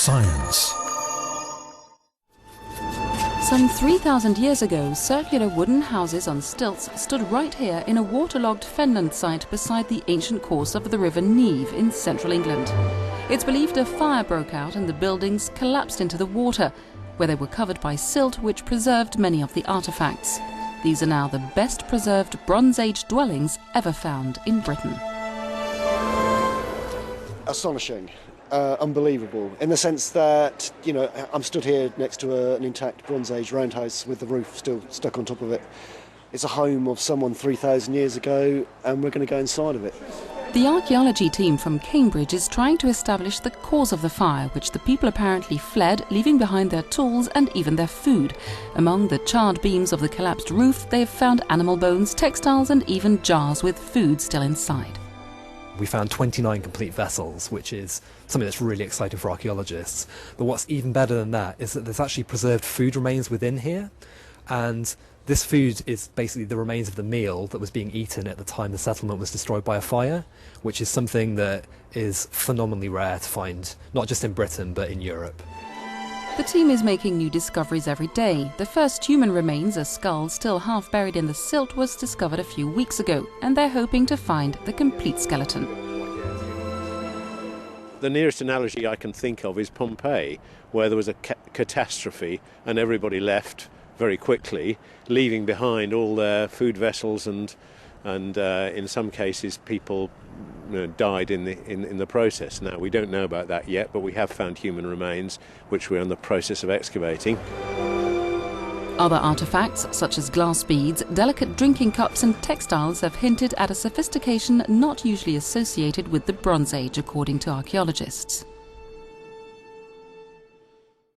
science. Some 3,000 years ago, circular wooden houses on stilts stood right here in a waterlogged fenland site beside the ancient course of the River Nene in central England. It's believed a fire broke out and the buildings collapsed into the water, where they were covered by silt which preserved many of the artefacts. These are now the best preserved Bronze Age dwellings ever found in Britain. Astonishing. Unbelievable, in the sense that, you know, I'm stood here next to an intact Bronze Age roundhouse with the roof still stuck on top of it. It's a home of someone 3,000 years ago, and we're going to go inside of it. The archaeology team from Cambridge is trying to establish the cause of the fire, which the people apparently fled, leaving behind their tools and even their food. Among the charred beams of the collapsed roof, they've found animal bones, textiles and even jars with food still inside. We found 29 complete vessels, which is something that's really exciting for archaeologists. But what's even better than that is that there's actually preserved food remains within here. And this food is basically the remains of the meal that was being eaten at the time the settlement was destroyed by a fire, which is something that is phenomenally rare to find, not just in Britain, but in Europe. The team is making new discoveries every day. The first human remains, a skull still half buried in the silt, was discovered a few weeks ago, and they're hoping to find the complete skeleton. The nearest analogy I can think of is Pompeii, where there was a catastrophe and everybody left very quickly, leaving behind all their food vessels and in some cases people died in the process. Now, we don't know about that yet, but we have found human remains which we're in the process of excavating. Other artefacts, such as glass beads, delicate drinking cups and textiles, have hinted at a sophistication not usually associated with the Bronze Age, according to archaeologists.